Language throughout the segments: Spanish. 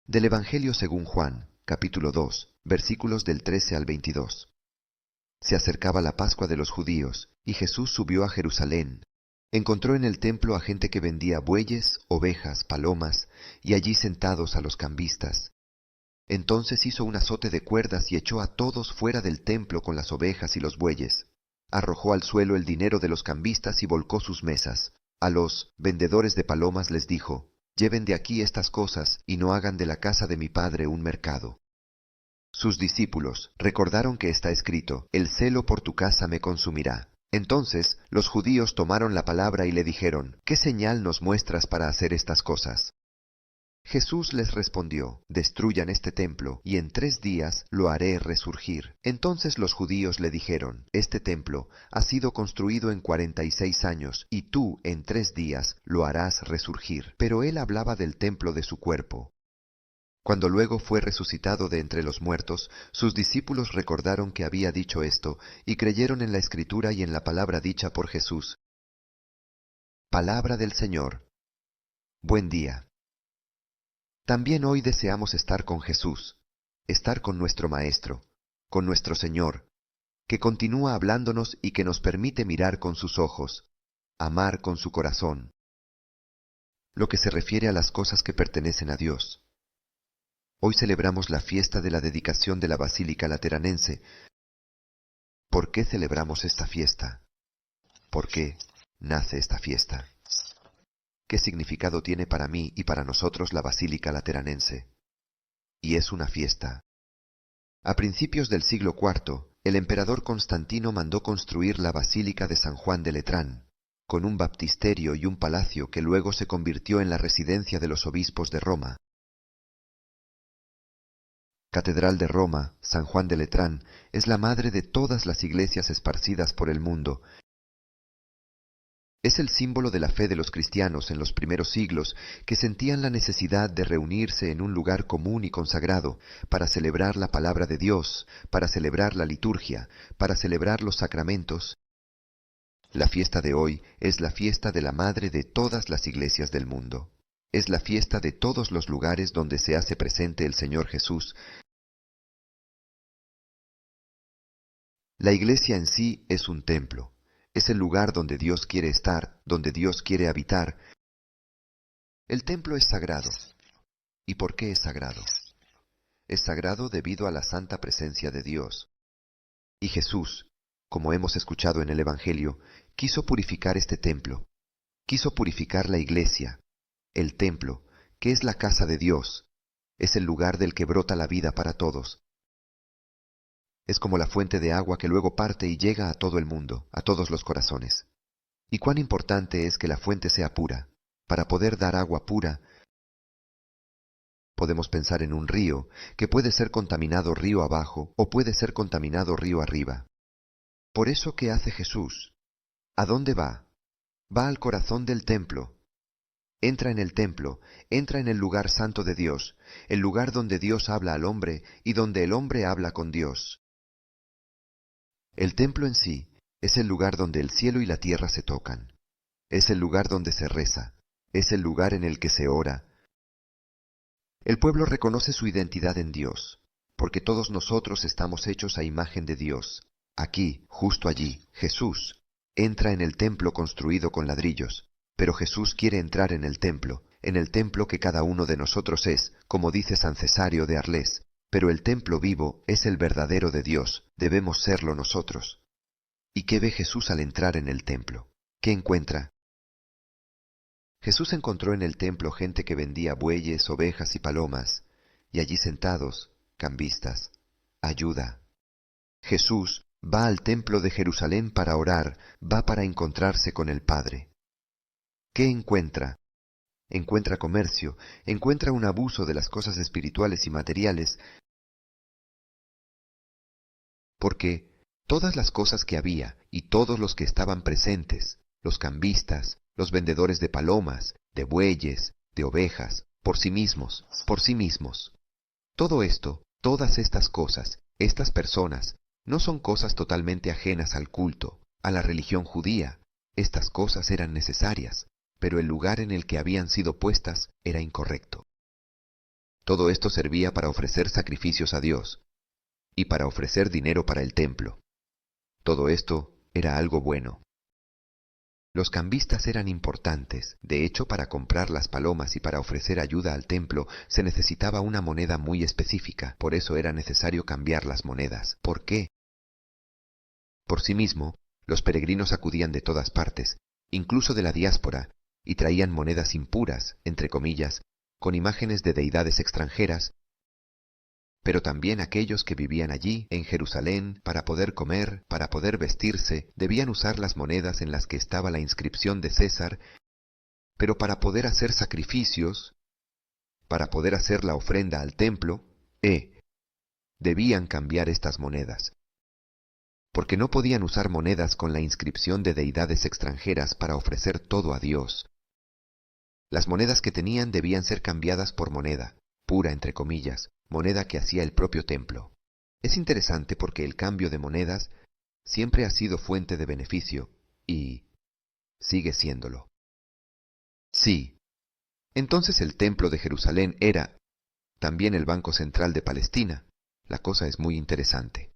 Del Evangelio según Juan, capítulo 2, versículos del 13 al 22. Se acercaba la Pascua de los judíos, y Jesús subió a Jerusalén. Encontró en el templo a gente que vendía bueyes, ovejas, palomas, y allí sentados a los cambistas. Entonces hizo un azote de cuerdas y echó a todos fuera del templo con las ovejas y los bueyes. Arrojó al suelo el dinero de los cambistas y volcó sus mesas. A los vendedores de palomas les dijo: «Lleven de aquí estas cosas y no hagan de la casa de mi Padre un mercado». Sus discípulos recordaron que está escrito: «El celo por tu casa me consumirá». Entonces los judíos tomaron la palabra y le dijeron: «¿Qué señal nos muestras para hacer estas cosas?». Jesús les respondió: «Destruyan este templo, y en 3 días lo haré resurgir». Entonces los judíos le dijeron: «Este templo ha sido construido en 46 años, y tú en 3 días lo harás resurgir». Pero él hablaba del templo de su cuerpo. Cuando luego fue resucitado de entre los muertos, sus discípulos recordaron que había dicho esto, y creyeron en la Escritura y en la palabra dicha por Jesús. Palabra del Señor. Buen día. También hoy deseamos estar con Jesús, estar con nuestro Maestro, con nuestro Señor, que continúa hablándonos y que nos permite mirar con sus ojos, amar con su corazón. Lo que se refiere a las cosas que pertenecen a Dios. Hoy celebramos la fiesta de la dedicación de la Basílica Lateranense. ¿Por qué celebramos esta fiesta? ¿Por qué nace esta fiesta? ¿Qué significado tiene para mí y para nosotros la Basílica Lateranense? Y es una fiesta. A principios del siglo IV, el emperador Constantino mandó construir la Basílica de San Juan de Letrán, con un baptisterio y un palacio que luego se convirtió en la residencia de los obispos de Roma. Catedral de Roma, San Juan de Letrán, es la madre de todas las iglesias esparcidas por el mundo. Es el símbolo de la fe de los cristianos en los primeros siglos, que sentían la necesidad de reunirse en un lugar común y consagrado para celebrar la palabra de Dios, para celebrar la liturgia, para celebrar los sacramentos. La fiesta de hoy es la fiesta de la madre de todas las iglesias del mundo. Es la fiesta de todos los lugares donde se hace presente el Señor Jesús. La iglesia en sí es un templo. Es el lugar donde Dios quiere estar, donde Dios quiere habitar. El templo es sagrado. ¿Y por qué es sagrado? Es sagrado debido a la santa presencia de Dios. Y Jesús, como hemos escuchado en el Evangelio, quiso purificar este templo. Quiso purificar la iglesia, el templo, que es la casa de Dios. Es el lugar del que brota la vida para todos. Es como la fuente de agua que luego parte y llega a todo el mundo, a todos los corazones. Y cuán importante es que la fuente sea pura. Para poder dar agua pura, podemos pensar en un río, que puede ser contaminado río abajo o puede ser contaminado río arriba. Por eso, ¿qué hace Jesús? ¿A dónde va? Va al corazón del templo. Entra en el templo, entra en el lugar santo de Dios, el lugar donde Dios habla al hombre y donde el hombre habla con Dios. El templo en sí es el lugar donde el cielo y la tierra se tocan. Es el lugar donde se reza. Es el lugar en el que se ora. El pueblo reconoce su identidad en Dios, porque todos nosotros estamos hechos a imagen de Dios. Aquí, justo allí, Jesús entra en el templo construido con ladrillos, pero Jesús quiere entrar en el templo que cada uno de nosotros es, como dice San Cesario de Arles. Pero el templo vivo es el verdadero de Dios, debemos serlo nosotros. ¿Y qué ve Jesús al entrar en el templo? ¿Qué encuentra? Jesús encontró en el templo gente que vendía bueyes, ovejas y palomas, y allí sentados, cambistas, ayuda. Jesús va al templo de Jerusalén para orar, va para encontrarse con el Padre. ¿Qué encuentra? Encuentra comercio, encuentra un abuso de las cosas espirituales y materiales, porque todas las cosas que había y todos los que estaban presentes, los cambistas, los vendedores de palomas, de bueyes, de ovejas, por sí mismos, todo esto, todas estas cosas, estas personas, no son cosas totalmente ajenas al culto, a la religión judía. Estas cosas eran necesarias, pero el lugar en el que habían sido puestas era incorrecto. Todo esto servía para ofrecer sacrificios a Dios y para ofrecer dinero para el templo. Todo esto era algo bueno. Los cambistas eran importantes. De hecho, para comprar las palomas y para ofrecer ayuda al templo se necesitaba una moneda muy específica. Por eso era necesario cambiar las monedas. ¿Por qué? Por sí mismo, los peregrinos acudían de todas partes, incluso de la diáspora, y traían monedas impuras, entre comillas, con imágenes de deidades extranjeras, pero también aquellos que vivían allí, en Jerusalén, para poder comer, para poder vestirse, debían usar las monedas en las que estaba la inscripción de César, pero para poder hacer sacrificios, para poder hacer la ofrenda al templo, debían cambiar estas monedas, porque no podían usar monedas con la inscripción de deidades extranjeras para ofrecer todo a Dios. Las monedas que tenían debían ser cambiadas por moneda, pura entre comillas, moneda que hacía el propio templo. Es interesante porque el cambio de monedas siempre ha sido fuente de beneficio y sigue siéndolo. Sí, entonces el templo de Jerusalén era también el Banco Central de Palestina. La cosa es muy interesante.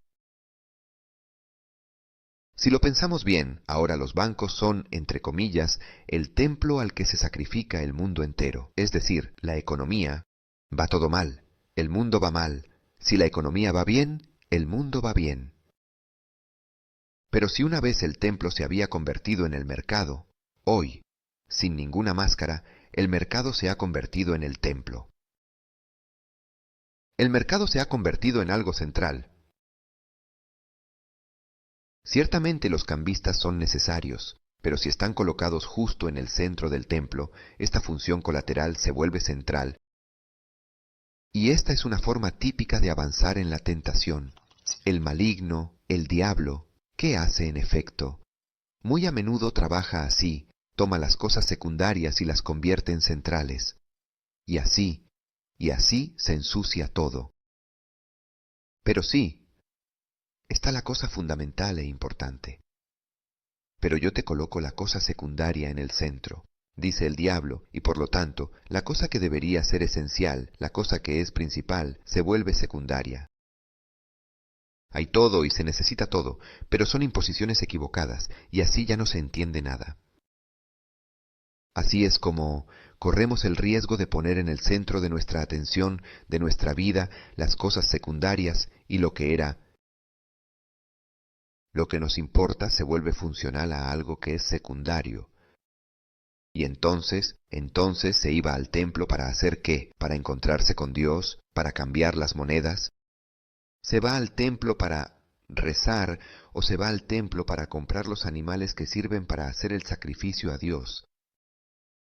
Si lo pensamos bien, ahora los bancos son, entre comillas, el templo al que se sacrifica el mundo entero. Es decir, la economía va todo mal, el mundo va mal. Si la economía va bien, el mundo va bien. Pero si una vez el templo se había convertido en el mercado, hoy, sin ninguna máscara, el mercado se ha convertido en el templo. El mercado se ha convertido en algo central. Ciertamente los cambistas son necesarios, pero si están colocados justo en el centro del templo, esta función colateral se vuelve central. Y esta es una forma típica de avanzar en la tentación. El maligno, el diablo, ¿qué hace en efecto? Muy a menudo trabaja así, toma las cosas secundarias y las convierte en centrales. Y así se ensucia todo. Pero sí, está la cosa fundamental e importante. Pero yo te coloco la cosa secundaria en el centro, dice el diablo, y por lo tanto, la cosa que debería ser esencial, la cosa que es principal, se vuelve secundaria. Hay todo y se necesita todo, pero son imposiciones equivocadas, y así ya no se entiende nada. Así es como corremos el riesgo de poner en el centro de nuestra atención, de nuestra vida, las cosas secundarias y lo que era. Lo que nos importa se vuelve funcional a algo que es secundario. Y entonces se iba al templo para hacer qué, para encontrarse con Dios, para cambiar las monedas. Se va al templo para rezar o se va al templo para comprar los animales que sirven para hacer el sacrificio a Dios.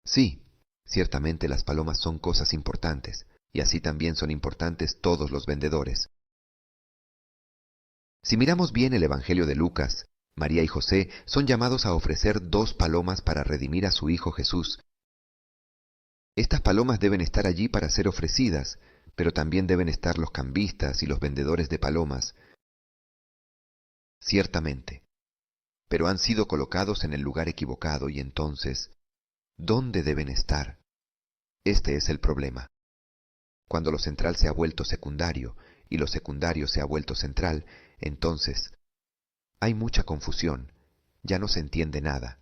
Sí, ciertamente las palomas son cosas importantes, y así también son importantes todos los vendedores. Si miramos bien el Evangelio de Lucas, María y José son llamados a ofrecer 2 palomas para redimir a su hijo Jesús. Estas palomas deben estar allí para ser ofrecidas, pero también deben estar los cambistas y los vendedores de palomas. Ciertamente, pero han sido colocados en el lugar equivocado y entonces, ¿dónde deben estar? Este es el problema. Cuando lo central se ha vuelto secundario y lo secundario se ha vuelto central, entonces hay mucha confusión, ya no se entiende nada,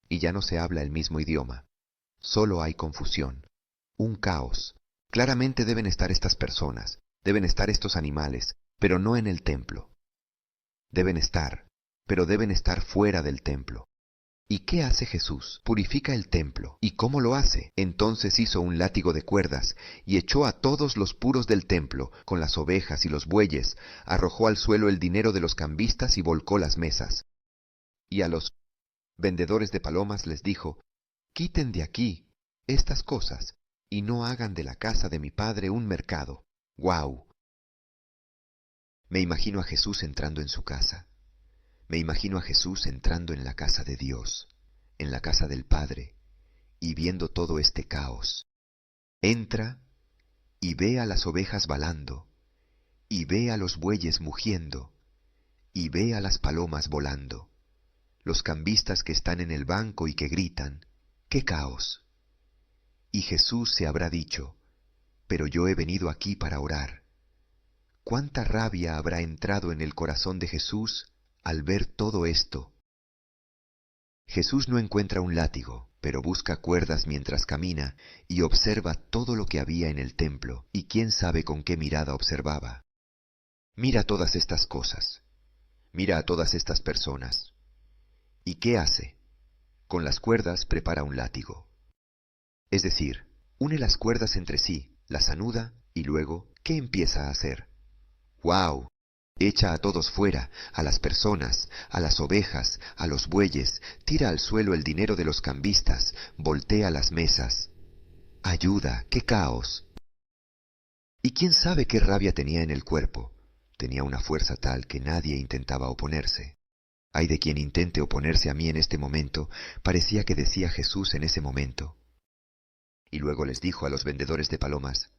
y ya no se habla el mismo idioma. Solo hay confusión, un caos. Claramente deben estar estas personas, deben estar estos animales, pero no en el templo. Deben estar, pero deben estar fuera del templo. ¿Y qué hace Jesús? Purifica el templo. ¿Y cómo lo hace? Entonces hizo un látigo de cuerdas y echó a todos los puros del templo, con las ovejas y los bueyes, arrojó al suelo el dinero de los cambistas y volcó las mesas. Y a los vendedores de palomas les dijo, quiten de aquí estas cosas y no hagan de la casa de mi padre un mercado. ¡Guau! Me imagino a Jesús entrando en su casa. Me imagino a Jesús entrando en la casa de Dios, en la casa del Padre, y viendo todo este caos. Entra y ve a las ovejas balando, y ve a los bueyes mugiendo, y ve a las palomas volando, los cambistas que están en el banco y que gritan, ¡qué caos! Y Jesús se habrá dicho, pero yo he venido aquí para orar. ¿Cuánta rabia habrá entrado en el corazón de Jesús al ver todo esto? Jesús no encuentra un látigo, pero busca cuerdas mientras camina y observa todo lo que había en el templo, y quién sabe con qué mirada observaba. Mira todas estas cosas, mira a todas estas personas. ¿Y qué hace? Con las cuerdas prepara un látigo. Es decir, une las cuerdas entre sí, las anuda y luego, ¿qué empieza a hacer? ¡Guau! Echa a todos fuera, a las personas, a las ovejas, a los bueyes, tira al suelo el dinero de los cambistas, voltea las mesas. ¡Ayuda! ¡Qué caos! ¿Y quién sabe qué rabia tenía en el cuerpo? Tenía una fuerza tal que nadie intentaba oponerse. Ay de quien intente oponerse a mí en este momento, parecía que decía Jesús en ese momento. Y luego les dijo a los vendedores de palomas: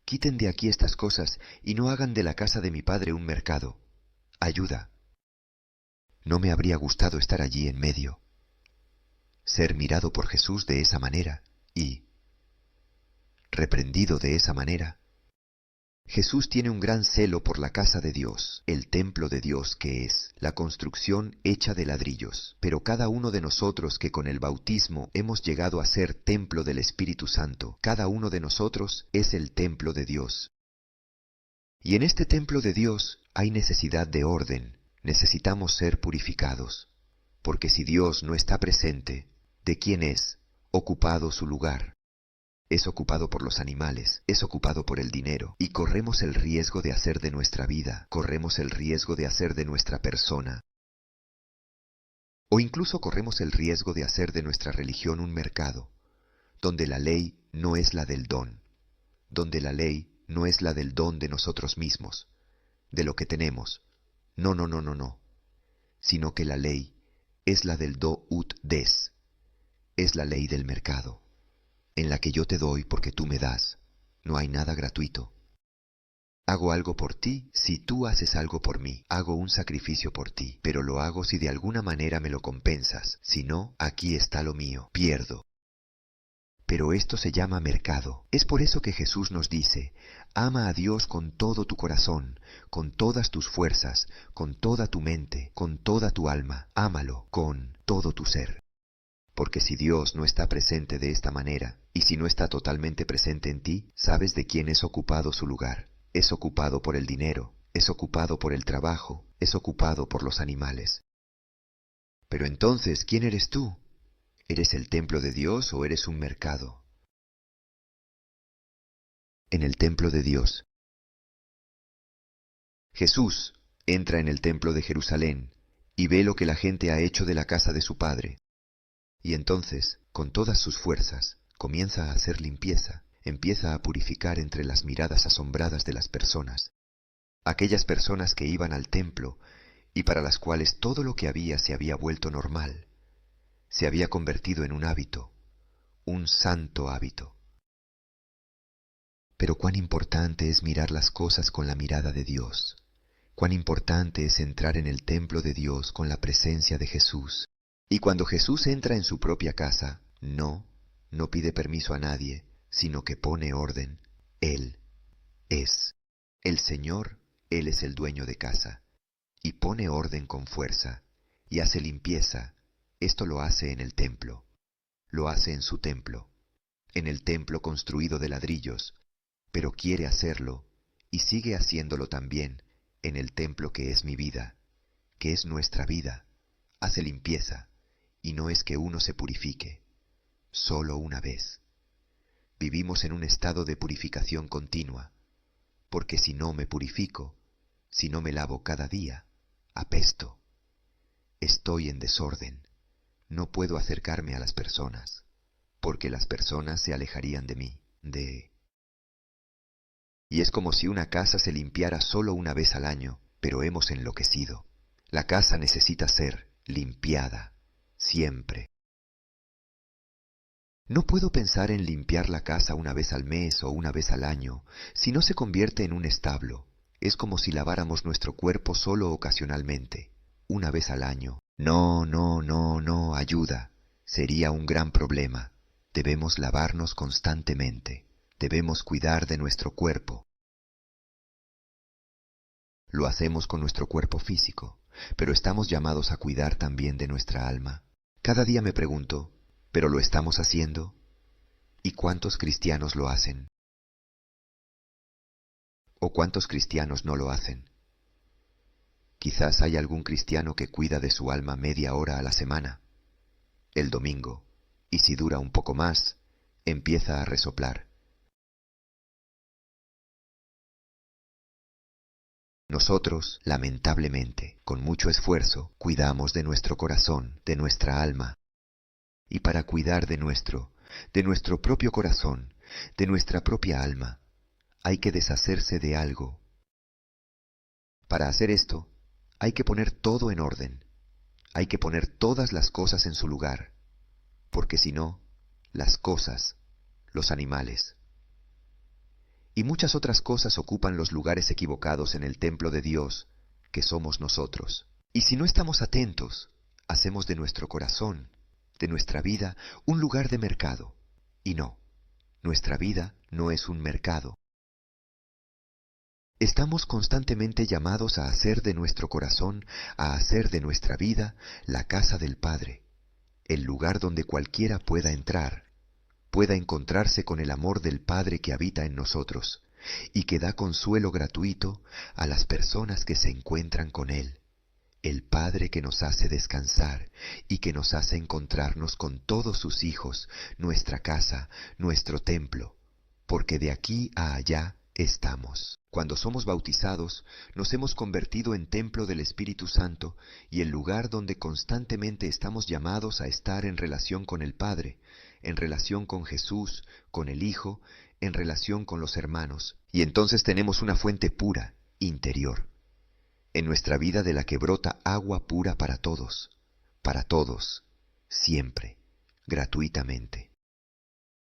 quiten de aquí estas cosas y no hagan de la casa de mi padre un mercado. Ayuda. No me habría gustado estar allí en medio, ser mirado por Jesús de esa manera y reprendido de esa manera. Jesús tiene un gran celo por la casa de Dios, el templo de Dios que es, la construcción hecha de ladrillos. Pero cada uno de nosotros que con el bautismo hemos llegado a ser templo del Espíritu Santo, cada uno de nosotros es el templo de Dios. Y en este templo de Dios hay necesidad de orden, necesitamos ser purificados, porque si Dios no está presente, ¿de quién es ocupado su lugar? Es ocupado por los animales, es ocupado por el dinero, y corremos el riesgo de hacer de nuestra vida, corremos el riesgo de hacer de nuestra persona, o incluso corremos el riesgo de hacer de nuestra religión un mercado, donde la ley no es la del don, donde la ley no es la del don de nosotros mismos, de lo que tenemos, no, sino que la ley es la del do ut des, es la ley del mercado, en la que yo te doy porque tú me das. No hay nada gratuito. Hago algo por ti si tú haces algo por mí. Hago un sacrificio por ti, pero lo hago si de alguna manera me lo compensas. Si no, aquí está lo mío. Pierdo. Pero esto se llama mercado. Es por eso que Jesús nos dice: ama a Dios con todo tu corazón, con todas tus fuerzas, con toda tu mente, con toda tu alma. Ámalo con todo tu ser. Porque si Dios no está presente de esta manera, y si no está totalmente presente en ti, sabes de quién es ocupado su lugar. Es ocupado por el dinero, es ocupado por el trabajo, es ocupado por los animales. Pero entonces, ¿quién eres tú? ¿Eres el templo de Dios o eres un mercado? En el templo de Dios. Jesús entra en el templo de Jerusalén y ve lo que la gente ha hecho de la casa de su Padre. Y entonces, con todas sus fuerzas, comienza a hacer limpieza, empieza a purificar entre las miradas asombradas de las personas, aquellas personas que iban al templo y para las cuales todo lo que había se había vuelto normal, se había convertido en un hábito, un santo hábito. Pero cuán importante es mirar las cosas con la mirada de Dios, cuán importante es entrar en el templo de Dios con la presencia de Jesús. Y cuando Jesús entra en su propia casa, no pide permiso a nadie, sino que pone orden. Él es el Señor, Él es el dueño de casa, y pone orden con fuerza, y hace limpieza. Esto lo hace en el templo, lo hace en su templo, en el templo construido de ladrillos, pero quiere hacerlo, y sigue haciéndolo también, en el templo que es mi vida, que es nuestra vida. Hace limpieza. Y no es que uno se purifique, solo una vez. Vivimos en un estado de purificación continua, porque si no me purifico, si no me lavo cada día, apesto. Estoy en desorden, no puedo acercarme a las personas, porque las personas se alejarían de mí, Y es como si una casa se limpiara solo una vez al año, pero hemos enloquecido. La casa necesita ser limpiada. Siempre. No puedo pensar en limpiar la casa una vez al mes o una vez al año, si no se convierte en un establo. Es como si laváramos nuestro cuerpo solo ocasionalmente, una vez al año. No, ayuda. Sería un gran problema. Debemos lavarnos constantemente. Debemos cuidar de nuestro cuerpo. Lo hacemos con nuestro cuerpo físico, pero estamos llamados a cuidar también de nuestra alma. Cada día me pregunto, ¿pero lo estamos haciendo? ¿Y cuántos cristianos lo hacen? ¿O cuántos cristianos no lo hacen? Quizás hay algún cristiano que cuida de su alma media hora a la semana, el domingo, y si dura un poco más, empieza a resoplar. Nosotros, lamentablemente, con mucho esfuerzo, cuidamos de nuestro corazón, de nuestra alma. Y para cuidar de nuestro propio corazón, de nuestra propia alma, hay que deshacerse de algo. Para hacer esto, hay que poner todo en orden. Hay que poner todas las cosas en su lugar, porque si no, las cosas, los animales y muchas otras cosas ocupan los lugares equivocados en el templo de Dios, que somos nosotros. Y si no estamos atentos, hacemos de nuestro corazón, de nuestra vida, un lugar de mercado. Y no, nuestra vida no es un mercado. Estamos constantemente llamados a hacer de nuestro corazón, a hacer de nuestra vida, la casa del Padre, el lugar donde cualquiera pueda entrar, pueda encontrarse con el amor del Padre que habita en nosotros y que da consuelo gratuito a las personas que se encuentran con Él, el Padre que nos hace descansar y que nos hace encontrarnos con todos sus hijos, nuestra casa, nuestro templo, porque de aquí a allá estamos. Cuando somos bautizados, nos hemos convertido en templo del Espíritu Santo y el lugar donde constantemente estamos llamados a estar en relación con el Padre, en relación con Jesús, con el Hijo, en relación con los hermanos. Y entonces tenemos una fuente pura, interior, en nuestra vida de la que brota agua pura para todos, siempre, gratuitamente.